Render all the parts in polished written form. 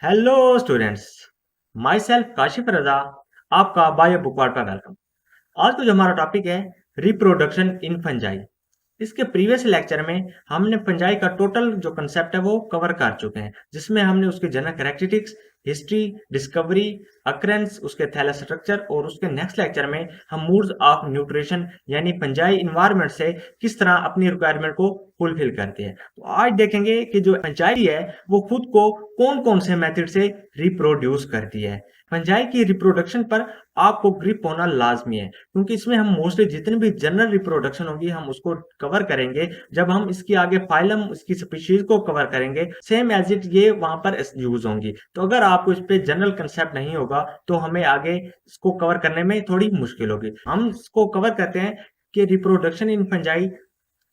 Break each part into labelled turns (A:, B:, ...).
A: Hello students, myself Kashif Raza, आपका bio बुकवार्ड पर welcome. आज का जो हमारा टॉपिक है रिप्रोडक्शन इन फंजाई। इसके प्रीवियस लेक्चर में हमने फंजाई का टोटल जो कंसेप्ट है वो कवर कर चुके हैं, जिसमें हमने उसके general characteristics, history, discovery, occurrence, उसके थैलस स्ट्रक्चर और उसके नेक्स्ट लेक्चर में हम मूड्स ऑफ न्यूट्रिशन यानी फंजाई इन्वायरमेंट से किस तरह अपनी रिक्वायरमेंट को फुलफिल करती है। तो आज देखेंगे कि जो फंजाई है वो खुद को कौन कौन से मेथड से रिप्रोड्यूस करती है। फंजाई की रिप्रोडक्शन पर आपको ग्रिप होना लाजमी है, क्योंकि इसमें हम मोस्टली जितनी भी जनरल रिप्रोडक्शन होगी हम उसको कवर करेंगे। जब हम इसकी आगे फाइलम, इसकी स्पीशीज को कवर करेंगे, सेम एज इट ये वहां पर यूज होंगी। तो अगर आपको इस पे जनरल कंसेप्ट नहीं होगा तो हमें आगे इसको कवर करने में थोड़ी मुश्किल होगी। हम इसको कवर करते हैं कि रिप्रोडक्शन इन फंजाई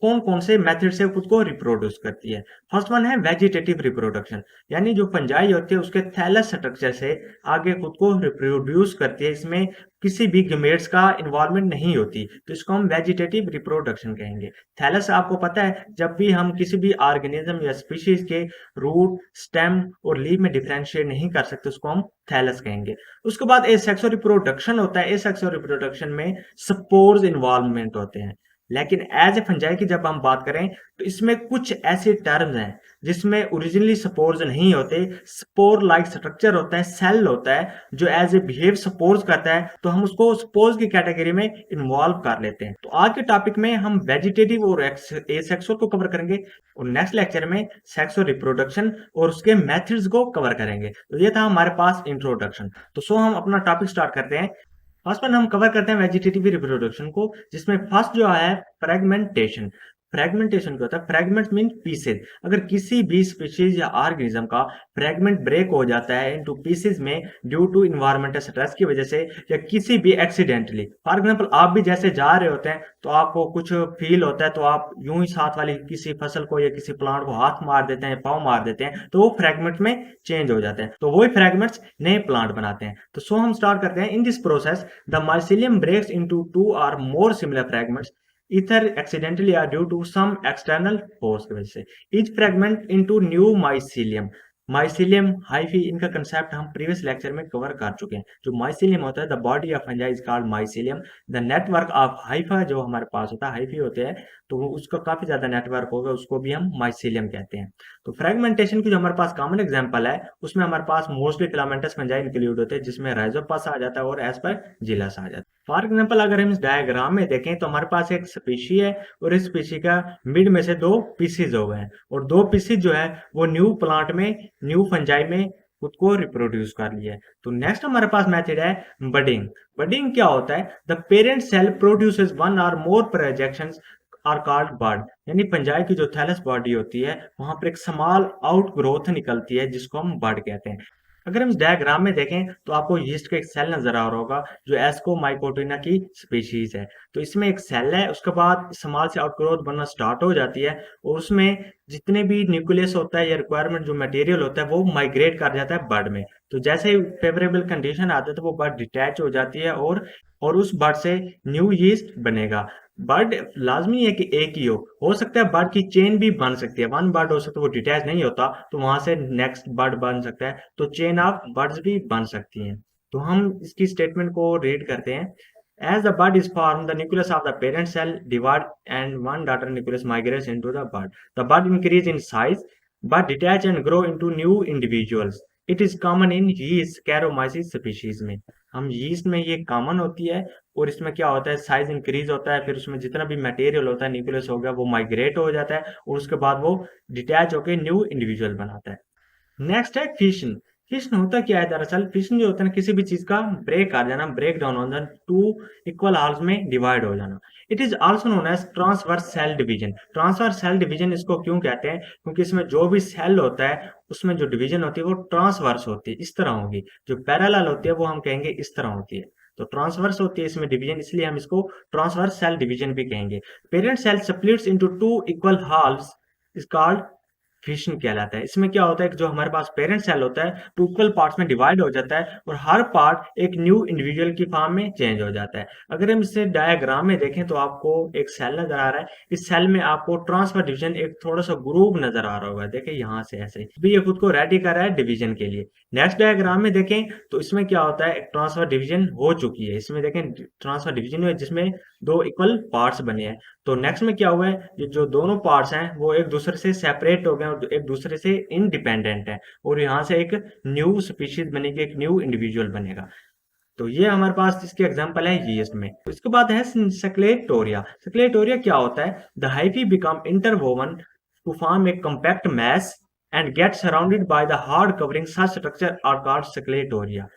A: कौन कौन से मेथड से खुद को रिप्रोड्यूस करती है। फर्स्ट वन है वेजिटेटिव रिप्रोडक्शन, यानी जो फंजाई होती है उसके थैलस स्ट्रक्चर से आगे खुद को रिप्रोड्यूस करती है। इसमें किसी भी गेमेट्स का इन्वॉल्वमेंट नहीं होती, तो इसको हम वेजिटेटिव रिप्रोडक्शन कहेंगे। थैलस आपको पता है, जब भी हम किसी भी ऑर्गेनिज्म या स्पीशीज के रूट, स्टेम और लीफ में डिफरेंशिएट नहीं कर सकते, उसको हम थैलस कहेंगे। उसके बाद एसेक्सुअल रिप्रोडक्शन होता है। एसेक्सुअल रिप्रोडक्शन में स्पोर्स इन्वॉल्वमेंट होते हैं। लेकिन एज ए फंजाई की जब हम बात करें तो इसमें कुछ ऐसे टर्म्स हैं जिसमें ओरिजिनली स्पोर्स नहीं होते। स्पोर लाइक स्ट्रक्चर होता है, सेल होता है जो एज ए बिहेव स्पोर्स करता है, तो हम उसको स्पोर्स की कैटेगरी में इन्वॉल्व कर लेते हैं। तो आज के टॉपिक में हम वेजिटेटिव और एसेक्सुअल को कवर करेंगे और नेक्स्ट लेक्चर में सेक्सुअल रिप्रोडक्शन और उसके मेथड्स को कवर करेंगे। तो ये था हमारे पास इंट्रोडक्शन। तो हम अपना टॉपिक स्टार्ट करते हैं। फर्स्ट वन हम कवर करते हैं वेजिटेटिव रिप्रोडक्शन को, जिसमें फर्स्ट जो है फ्रेगमेंटेशन। फ्रेगमेंटेशन क्या होता है? Fragment mean pieces. अगर किसी भी स्पीशीज या ऑर्गेनिज्म का फ्रेगमेंट ब्रेक हो जाता है इनटू पीसेज में ड्यू टू इन्वायरमेंटल स्ट्रेस की वजह से या किसी भी एक्सीडेंटली, फॉर एग्जांपल आप भी जैसे जा रहे होते हैं तो आपको कुछ फील होता है, तो आप यूं ही साथ वाली किसी फसल को या किसी प्लांट को हाथ मार देते हैं, पाँव मार देते हैं, तो वो फ्रेगमेंट में चेंज हो जाते हैं, तो वही फ्रेगमेंट्स नए प्लांट बनाते हैं। तो हम स्टार्ट करते हैं। In this process the mycelium breaks into two or more similar fragments, either accidentally or due to some external force की वजह से। Each fragment into new mycelium। Mycelium, hyphae, इनका कंसेप्ट हम प्रीवियस लेक्चर में cover कर चुके हैं। जो माइसिलियम होता है, the body of fungi is called mycelium. The network of Haifa जो हमारे पास होता है, हाइफी होते हैं, तो वो उसका काफी ज्यादा नेटवर्क होगा, उसको भी हम माइसिलियम कहते हैं। तो फ्रेगमेंटेशन की जो हमारे पास कॉमन एग्जांपल है उसमें हमारे पास मोस्टली फिलामेंटस फंजाई इंक्लूड होते हैं, जिसमें राइजोपस आ जाता है और एस्परजिलस आ जाता है। फॉर एग्जांपल अगर हम इस डायग्राम में देखें तो हमारे पास एक स्पीशी है और इस स्पीशी का मिड में से दो पीसीज हो गए हैं, और दो पीसीज जो है वो न्यू प्लांट में, न्यू फंजाई में खुद को रिप्रोड्यूस कर लिया है। तो नेक्स्ट हमारे पास मेथड है बडिंग। बडिंग क्या होता है? The parent cell produces one or more projections are called bud. यानी फंजाई की जो थैलस बॉडी होती है वहां पर एक स्मॉल आउट ग्रोथ निकलती है जिसको हम बड कहते हैं। अगर हम इस डायग्राम में देखें तो आपको यीस्ट का एक सेल नजर आ रहा होगा जो एस्कोमाइकोटिना की स्पीशीज है। तो इसमें एक सेल है, उसके बाद स्मॉल से आउटग्रोथ बनना स्टार्ट हो जाती है और उसमें जितने भी न्यूक्लियस होता है या रिक्वायरमेंट जो मटेरियल होता है वो माइग्रेट कर जाता है बर्ड में। तो जैसे ही फेवरेबल कंडीशन आते हैं तो वो बर्ड डिटैच हो जाती है और उस बर्ड से न्यू यीस्ट बनेगा। बर्ड लाजमी है कि एक ही हो सकता है बर्ड की चेन भी बन सकती है, वन बर्ड हो सकता है वो डिटैच नहीं होता तो वहां से नेक्स्ट बर्ड बन सकता है, तो चेन ऑफ बर्ड्स भी बन सकती हैं। तो हम इसकी स्टेटमेंट को रीड करते हैं। As the bud is formed, the nucleus of the parent cell divide and one daughter nucleus migrates into the bud. The bud increase in size, but detach and grow into new individuals. It is common in yeast Saccharomyces species में। हम yeast में ये common होती है और इसमें क्या होता है, साइज इंक्रीज होता है, फिर उसमें जितना भी मटेरियल होता है, न्यूक्लियस हो गया, वो माइग्रेट हो जाता है और उसके बाद वो डिटैच होकर न्यू इंडिविजुअल बनाता है। नेक्स्ट है फिशन। फिशन होता क्या है? दरअसल फिशन जो होता है ना, किसी भी चीज का ब्रेक आ जाना, ब्रेक डाउन हो जाना, टू इक्वल हाल्स में डिवाइड हो जाना। It is also known as transverse cell division. Transverse cell division इसको क्यों कहते हैं? क्योंकि इसमें जो भी सेल होता है उसमें जो डिवीजन होती है वो ट्रांसवर्स होती है, इस तरह होगी। जो पैरेलल होती है वो हम कहेंगे इस तरह होती है। तो ट्रांसवर्स होती है इसमें डिवीजन, इसलिए हम इसको ट्रांसवर्स सेल डिवीजन भी कहेंगे। Parent cell splits into two equal halves is called fission कहलाता है। इसमें क्या होता है कि जो हमारे पास पेरेंट सेल होता है वो इक्वल पार्ट्स में डिवाइड हो जाता है और हर पार्ट एक न्यू इंडिविजुअल की फॉर्म में चेंज हो जाता है। अगर हम इसे डायग्राम में देखें तो आपको एक सेल नजर आ रहा है। इस सेल में आपको ट्रांसफर डिवीजन एक थोड़ा सा ग्रुप नजर आ रहा होगा। देखिए यहाँ से ऐसे भी ये खुद को रेडी कर रहा है डिवीजन के लिए। नेक्स्ट डायग्राम में देखें तो इसमें क्या होता है, एक ट्रांसफर डिवीजन हो चुकी है। इसमें देखें ट्रांसफर डिवीजन है जिसमें दो इक्वल पार्ट्स बने हैं। तो नेक्स्ट में क्या हुआ है, ये जो दोनों पार्ट्स हैं वो एक दूसरे से सेपरेट हो गए और एक दूसरे से इंडिपेंडेंट है और यहाँ से एक न्यू स्पीशीज बनेगी, एक न्यू इंडिविजुअल बनेगा। तो ये हमारे पास इसके एग्जांपल है यीस्ट में। इसके बाद है सक्लेटोरिया। सक्लेटोरिया क्या होता है, the hyphae become interwoven to form a compact mass and get surrounded by the hard covering such structure are called sclerotia.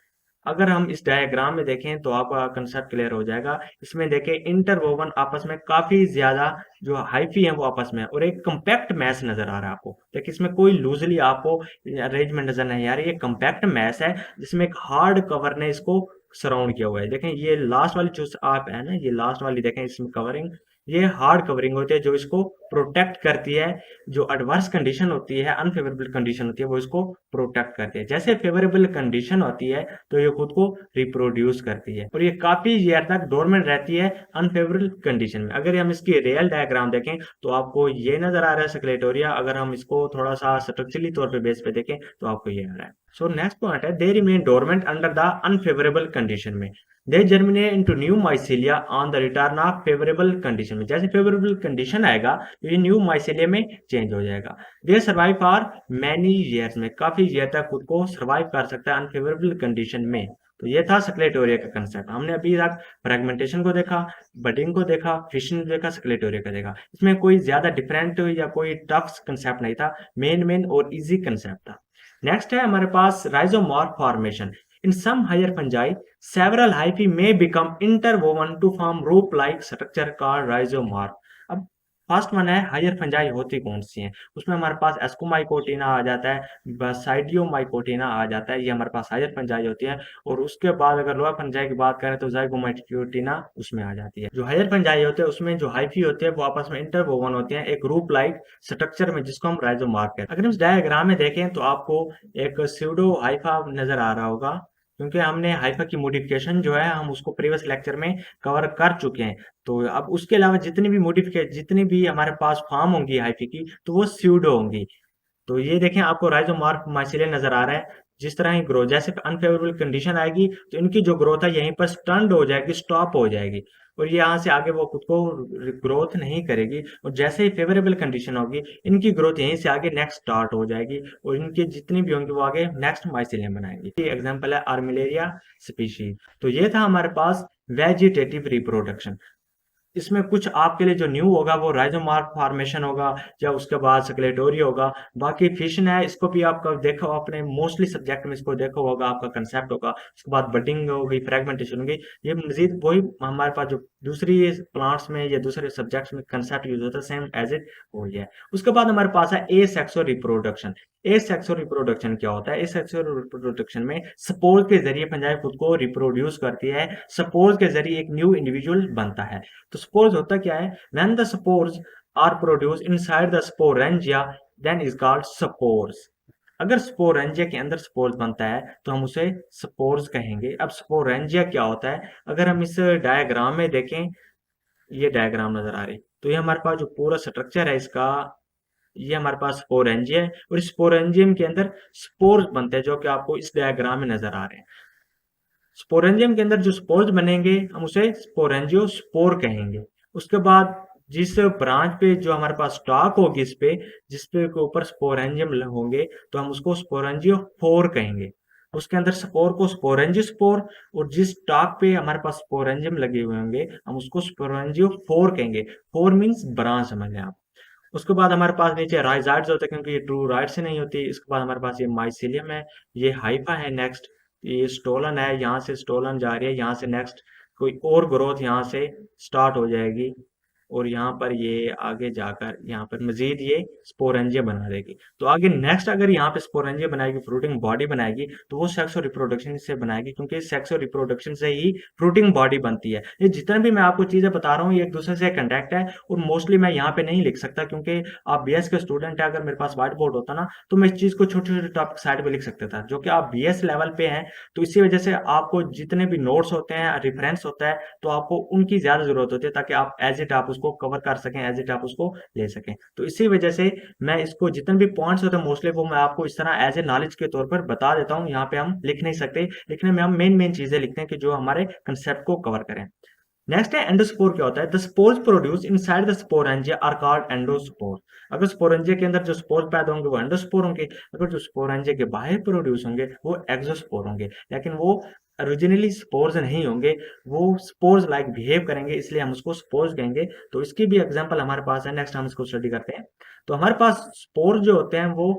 A: अगर हम इस डायग्राम में देखें तो आपका कंसेप्ट क्लियर हो जाएगा। इसमें देखें इंटरवोवन आपस में काफी ज्यादा जो हाइफी है वो आपस में और एक कंपैक्ट मैस नजर आ रहा है आपको। देखिए इसमें कोई लूजली आपको अरेंजमेंट नजर नहीं आ रही, ये कंपैक्ट मैस है जिसमें एक हार्ड कवर ने इसको सराउंड किया हुआ है। देखें ये लास्ट वाली जो आप है ना, ये लास्ट वाली देखें इसमें कवरिंग, ये हार्ड कवरिंग होती है जो इसको प्रोटेक्ट करती है। जो एडवर्स कंडीशन होती है, अनफेवरेबल कंडीशन होती है, वो इसको प्रोटेक्ट करती है। जैसे फेवरेबल कंडीशन होती है तो ये खुद को रिप्रोड्यूस करती है और ये काफी देर तक डोरमेंट रहती है अनफेवरेबल कंडीशन में। अगर हम इसकी रियल डायग्राम देखें तो आपको ये नजर आ रहा है सक्लेटोरिया। अगर हम इसको थोड़ा सा स्ट्रक्चरली तौर पे बेस पे देखें तो आपको ये आ रहा है। सो नेक्स्ट पॉइंट है, they remain dormant under the unfavourable condition में। They germinate into new mycelia on the return of favourable condition में। जैसे फेवरेबल कंडीशन आएगा तो ये न्यू माइसेलिया में चेंज हो जाएगा। दे सर्वाइव फॉर मैनी ईयर्स में, काफी ईयर तक खुद को सर्वाइव कर सकता है अनफेवरेबल कंडीशन में। तो ये था सक्लेटोरिया का कंसेप्ट। हमने अभी तक फ्रेगमेंटेशन को देखा, बडिंग को देखा, फिशन को देखा, सक्लेटोरिया का देखा। इसमें कोई ज्यादा डिफरेंट या कोई टफ कंसेप्ट नहीं था, मेन और इजी कंसेप्ट था। नेक्स्ट है हमारे पास राइजोमॉर्फ formation. In some higher fungi, several hyphae may become interwoven to form rope-like structure called rhizomorph. अब फर्स्ट वन है हायर फंजाई होती कौन सी हैं, उसमें हमारे पास एस्कोमाइकोटिना आ जाता है, बसाइडियोमाइकोटिना आ जाता है, ये हमारे पास हायर फंजाई होती है। और उसके बाद अगर लोअर फंजाई की बात करें तो जाइगोमाइकोटिना उसमें आ जाती है। जो हायर फंजाई होते हैं उसमें जो हाइफी होते हैं वो आपस में इंटरवोवन होते हैं एक रूप लाइक स्ट्रक्चर में जिसको हम राइजोमॉर्फ कहते हैं। अगर हम इस डायग्राम में देखें तो आपको एक स्यूडो हाइफा नजर आ रहा होगा, क्योंकि हमने हाइफा की मॉडिफिकेशन जो है हम उसको प्रीवियस लेक्चर में कवर कर चुके हैं। तो अब उसके अलावा जितनी भी मॉडिफिकेशन, जितनी भी हमारे पास फॉर्म होंगी हाइफी की तो वो स्यूडो होंगी। तो ये देखें आपको राइजोमॉर्फ माइसीलिया नजर आ रहा है। जिस तरह ही ग्रोथ, जैसे अनफेवरेबल कंडीशन आएगी तो इनकी जो ग्रोथ है यहीं पर स्टंड हो जाएगी, स्टॉप हो जाएगी और ये यहाँ से आगे वो खुद को ग्रोथ नहीं करेगी। और जैसे ही फेवरेबल कंडीशन होगी इनकी ग्रोथ यहीं से आगे नेक्स्ट स्टार्ट हो जाएगी और इनकी जितनी भी होंगी वो आगे नेक्स्ट माइसीलियम बनाएंगी। ये एग्जांपल है आर्मिलेरिया स्पीशीज। तो ये था हमारे पास वेजिटेटिव रिप्रोडक्शन। इसमें कुछ आपके लिए जो न्यू होगा वो राइजोमॉर्फ फॉर्मेशन होगा या उसके बाद सक्लेटोरिया होगा। बाकी फिशन है, इसको भी आपका देखो आपने मोस्टली सब्जेक्ट में इसको देखा होगा, आपका कंसेप्ट होगा। उसके बाद बडिंग होगी, फ्रेगमेंटेशन होगी। ये मजीद वही हमारे पास जो दूसरी प्लांट्स में या दूसरे सब्जेक्ट्स में कंसेप्ट यूज होता है सेम एज इट हो गया है। उसके बाद हमारे पास है एसेक्सुअल रिप्रोडक्शन। एसेक्सुअल रिप्रोडक्शन क्या होता है? एसेक्सुअल रिप्रोडक्शन में स्पोर के जरिए फंजाई खुद को रिप्रोड्यूस करती है, स्पोर के जरिए एक न्यू इंडिविजुअल बनता है। तो स्पोर्स होता क्या है? When the spores are produce inside the sporangia then is called spores. अगर स्पोरेंजिया के अंदर स्पोर्स बनता है तो हम उसे स्पोर्स कहेंगे। अब स्पोरेंजिया क्या होता है? अगर हम इस डायग्राम में देखें, ये डायग्राम नजर आ रही, तो ये हमारे पास जो पूरा स्ट्रक्चर है इसका, ये हमारे पास स्पोरेंजिया है और इस स्पोरेंजियम के अंदर स्पोर्स बनते हैं जो कि आपको इस डायग्राम में नजर आ रहे हैं। स्पोरेंजियम के अंदर जो स्पोर्स बनेंगे हम उसे स्पोरेंजियोस्पोर कहेंगे। उसके बाद जिस ब्रांच पे जो हमारे पास स्टॉक होगी इस पे, जिस पे के ऊपर स्पोरेंजियम होंगे तो हम उसको स्पोरेंजियोफोर कहेंगे। उसके अंदर स्पोर को स्पोरेंजियोस्पोर और जिस स्टॉक पे हमारे पास स्पोरेंजियम लगे हुए होंगे हम उसको स्पोरेंजियोफोर कहेंगे। फोर मींस ब्रांच समझ लें आप। उसके बाद हमारे पास नीचे राइजाइड्स होते हैं क्योंकि ये ट्रू राइट से नहीं होती। इसके बाद हमारे पास ये माइसीलियम है, ये हाइफा है, नेक्स्ट ये स्टोलन है, यहाँ से स्टोलन जा रही है, यहाँ से नेक्स्ट कोई और ग्रोथ यहाँ से स्टार्ट हो जाएगी। और यहाँ पर ये आगे जाकर यहाँ पर मजीद ये स्पोरेंजिया बना देगी। तो आगे नेक्स्ट अगर यहाँ पे स्पोरेंजिया बनाएगी, फ्रूटिंग बॉडी बनाएगी, तो वो सेक्स और रिप्रोडक्शन से बनाएगी, क्योंकि सेक्स और रिप्रोडक्शन से ही फ्रूटिंग बॉडी बनती है। ये जितने भी मैं आपको चीजें बता रहा हूँ ये एक दूसरे से कनेक्ट है, और मोस्टली मैं यहाँ पे नहीं लिख सकता क्योंकि आप बीएस के स्टूडेंट है। अगर मेरे पास व्हाइट बोर्ड होता ना तो मैं इस चीज को छोटे छोटे टॉपिक साइड पे लिख सकता था, जो कि आप बीएस लेवल पे हैं, तो इसी वजह से आपको जितने भी नोट्स होते हैं, रेफरेंस होता है, तो आपको उनकी ज्यादा जरूरत होती है, ताकि आप एज इट आप उसको कवर कर सकें, एज इट आप उसको ले सकें। तो इसी वजह से मैं इसको जितने भी पॉइंट्स होते हैं मोस्टली वो मैं आपको इस तरह एज ए नॉलेज के तौर पर बता देता हूँ। यहाँ पे हम लिख नहीं सकते, लिखने में हम मेन मेन चीजें लिखते हैं कि जो हमारे कंसेप्ट को कवर करें। नेक्स्ट है एंडोस्पोर। क्या होता है? The spores produce inside the sporangia are called endospore. अगर स्पोरेंजिया के अंदर जो स्पोर पैदा होंगे वो एंडोस्पोर होंगे, अगर जो स्पोरेंजिया के बाहर प्रोड्यूस होंगे वो एक्सोस्पोर होंगे। लेकिन वो ओरिजिनली स्पोर्स नहीं होंगे, वो स्पोर्स लाइक बिहेव करेंगे, इसलिए हम उसको स्पोर्स कहेंगे। तो इसकी भी एग्जांपल हमारे पास है, नेक्स्ट हम इसको स्टडी करते हैं। तो हमारे पास स्पोर जो होते हैं वो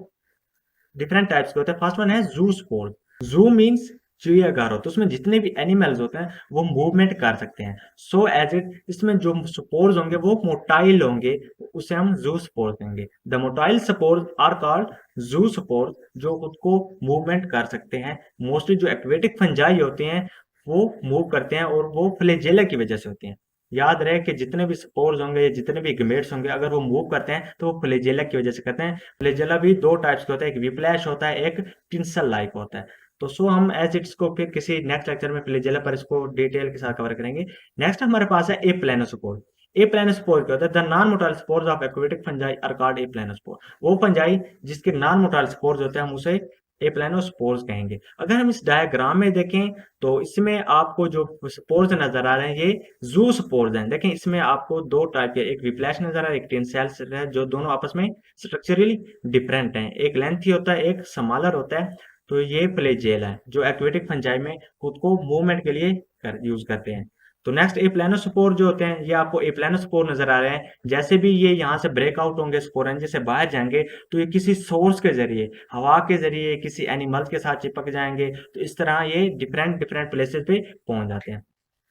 A: डिफरेंट टाइप्स के होते हैं। फर्स्ट वन है जू स्पोर। जू मीन्स चिड़ियाघर, तो उसमें जितने भी एनिमल्स होते हैं वो मूवमेंट कर सकते हैं। सो एज इट, इसमें जो स्पोर्स होंगे वो मोटाइल होंगे, उसे हम जू स्पोर्स कहेंगे। The motile spores are called zoospores, जो खुद को मूवमेंट कर सकते हैं। मोस्टली जो एक्वेटिक फंजाई होते हैं वो मूव करते हैं, और वो फ्लैजेला की वजह से होते हैं। याद रहे कि जितने भी स्पोर्स होंगे, जितने भी गमेट्स होंगे, अगर वो मूव करते हैं तो वो फ्लैजेला की वजह से करते हैं। फ्लैजेला भी दो टाइप्स के होता है, एक विप्लैश होता है, एक टिंसल लाइक होता है। तो सो हम एज इट्स को फिर किसी नेक्स्ट लेक्चर में फ्लैजेला पर इसको डिटेल के साथ कवर करेंगे। नेक्स्ट हमारे पास है ए प्लेनोस्पोर। ए प्लेनोस्पोर क्या होता है? The non motile spores of aquatic fungi are called a planospore. वो फंजाई जिसके नॉन मोटाइल स्पोर्स होते हैं हम उसे एप्लानोस्पोर्स कहेंगे। अगर हम इस डायग्राम में देखें तो इसमें आपको जो स्पोर्स नजर आ रहे हैं ये जू स्पोर्स हैं। देखें इसमें आपको दो टाइप के, एक विप्लैश नजर आ रहा है, एक टेंसेल्स है, जो दोनों आपस में स्ट्रक्चरली डिफरेंट हैं। एक लेंथी होता है, एक स्मॉलर होता है। तो ये फ्लैजेला है जो एक्वेटिक फंजाई में खुद को मूवमेंट के लिए यूज करते हैं। तो नेक्स्ट एप्लानोस्पोर जो होते हैं, ये आपको एप्लानोस्पोर नजर आ रहे हैं। जैसे भी ये यहाँ से ब्रेकआउट होंगे, स्पोरेंजिया से बाहर जाएंगे, तो ये किसी सोर्स के जरिए, हवा के जरिए, किसी एनिमल्स के साथ चिपक जाएंगे। तो इस तरह ये डिफरेंट डिफरेंट प्लेसेस पे पहुंच जाते हैं।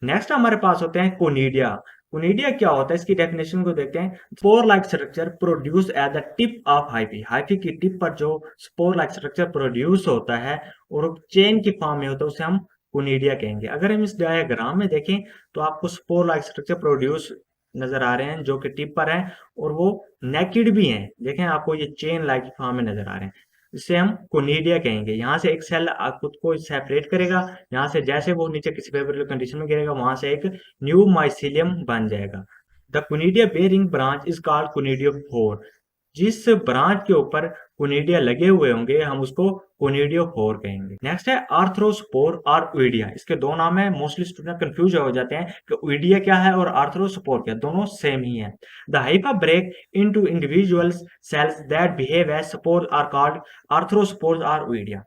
A: नेक्स्ट हमारे पास होते हैं कोनिडिया। कोनिडिया क्या होता है? इसकी डेफिनेशन को देखते हैं। Spore like structure produce at the tip of hyphae. Hyphae की टिप पर जो स्पोर लाइक स्ट्रक्चर प्रोड्यूस होता है और चेन की फॉर्म में होता है, उसे हम कोनिडिया कहेंगे। अगर हम इस डायग्राम में देखें तो आपको स्पोर लाइक स्ट्रक्चर प्रोड्यूस नजर आ रहे हैं जो कि टिप पर हैं, और वो नेकेड भी हैं। देखें आपको ये चेन लाइक फॉर्म में नजर आ रहे हैं, इसे हम कोनिडिया कहेंगे। यहाँ से एक सेल खुद को सेपरेट करेगा, यहाँ से जैसे वो नीचे किसी फेवरेबल कंडीशन में गिरेगा वहां से एक न्यू माइसिलियम बन जाएगा। The conidia bearing branch is called conidiophore. जिस ब्रांच के ऊपर कोनिडिया लगे हुए होंगे हम उसको कोनिडियोफोर कहेंगे। नेक्स्ट है आर्थ्रोस्पोर और ओइडिया। इसके दो नाम है, मोस्टली स्टूडेंट कंफ्यूज हो जाते हैं कि ओइडिया क्या है और आर्थ्रोस्पोर क्या है, दोनों सेम ही है। The hypha break into individual cells that behave as spore are called arthrospores और ओइडिया।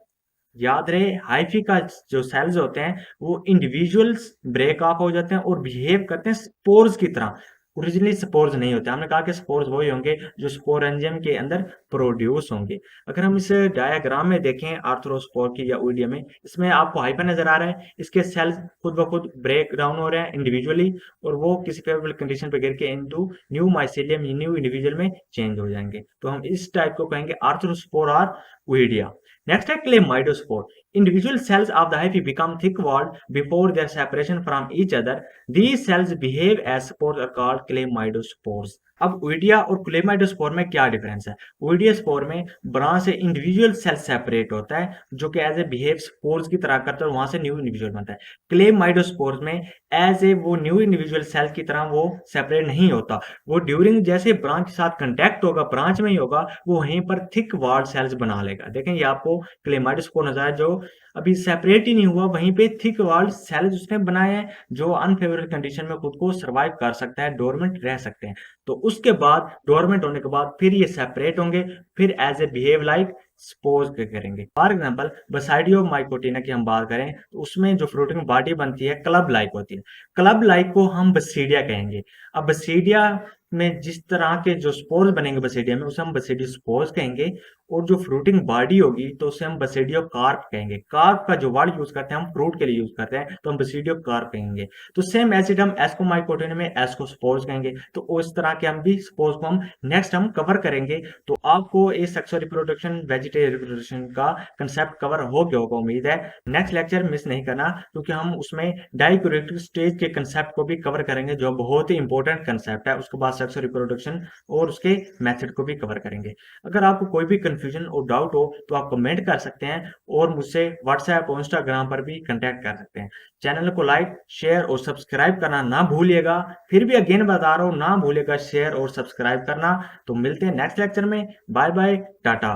A: याद रहे हाइफी का जो सेल्स होते हैं वो इंडिविजुअल्स ब्रेक ऑफ हो जाते हैं और बिहेव करते हैं स्पोर्स की तरह। ओरिजिनली स्पोर्स नहीं होते, हमने कहा कि स्पोर्स वही होंगे जो स्पोरेंजियम के अंदर प्रोड्यूस होंगे। अगर हम इस डायग्राम में देखें आर्थ्रोस्पोर की या ओइडियम में, इसमें आपको हाइफा नजर आ रहा है, इसके सेल्स खुद ब खुद ब्रेक डाउन हो रहे हैं इंडिविजुअली, और वो किसी फेवरेबल कंडीशन पे गिर के into new mycelium, new individual में चेंज हो जाएंगे। तो हम इस टाइप को कहेंगे आर्थ्रोस्पोर और ओइडिया। Next है claymatospore. Individual cells of the hyphae become thick-walled before their separation from each other. These cells behave as spores are called claymatospores. अब ओइडिया और क्लेमाइडोस्पोर में क्या डिफरेंस है? ओइडिया स्पोर में ब्रांच से इंडिविजुअल सेल सेपरेट होता है जो कि एज ए बिहेव स्पोर्स की तरह करता है, और वहां से न्यू इंडिविजुअल बनता है। क्लेमाइडोस्पोर में एज ए वो न्यू इंडिविजुअल सेल की तरह वो सेपरेट नहीं होता, वो ड्यूरिंग जैसे ब्रांच के साथ कंटेक्ट होगा, ब्रांच में ही होगा, वो वहीं पर थिक वॉल्ड सेल्स बना लेगा। देखें ये आपको क्लेमाइडोस्पोर नजर है जो अभी सेपरेट ही नहीं हुआ, वहीं पे थिक वॉल्ड सेल्स उसने बनाए हैं जो अनफेवरेबल कंडीशन में खुद को सर्वाइव कर सकता है, डोरमेंट रह सकते हैं। तो उसके बाद डोरमेंट होने के बाद फिर ये सेपरेट होंगे, फिर as a behave like spores करेंगे। फॉर एग्जांपल बसाइडियो माइकोटिना की हम बात करें तो उसमें जो फ्रूटिंग बॉडी बनती है क्लब लाइक होती है। क्लब लाइक को हम बसीडिया कहेंगे। अब बसीडिया में जिस तरह के जो स्पोर्स बनेंगे बसेडियम में उसे हम बसेडियो स्पोर्स कहेंगे, और जो फ्रूटिंग बॉडी होगी तो उसे हम बसेडियो कार्प कहेंगे। कार्प का जो वर्ड यूज करते हैं हम फ्रूट के लिए यूज करते हैं, तो हम बसेडियो कार्प कहेंगे। तो सेम एसिड हम एस्कोमाइकोटिन में एस्कोस्पोर्स कहेंगे। तो उस तरह के हम भी स्पोर्स को हम नेक्स्ट हम कवर करेंगे। तो आपको ये सेक्सुअल रिप्रोडक्शन, वेजिटेटिव रिप्रोडक्शन का कंसेप्ट कवर हो गया होगा उम्मीद है। नेक्स्ट लेक्चर मिस नहीं करना, क्योंकि हम उसमें डाइक्रोटिक स्टेज के कंसेप्ट को भी कवर करेंगे, जो बहुत ही इंपॉर्टेंट कंसेप्ट है। उसके बाद सेक्सुअल रिप्रोडक्शन और उसके मेथड को भी कवर करेंगे। अगर आपको कोई भी कंफ्यूजन और डाउट हो तो आप कमेंट कर सकते हैं, और मुझसे व्हाट्सएप और इंस्टाग्राम पर भी कांटेक्ट कर सकते हैं। चैनल को लाइक, शेयर और सब्सक्राइब करना ना भूलिएगा। फिर भी अगेन बता रहा हूँ, ना भूलिएगा शेयर और सब्सक्राइब करना। तो मिलते हैं नेक्स्ट लेक्चर में। Bye bye, Tata.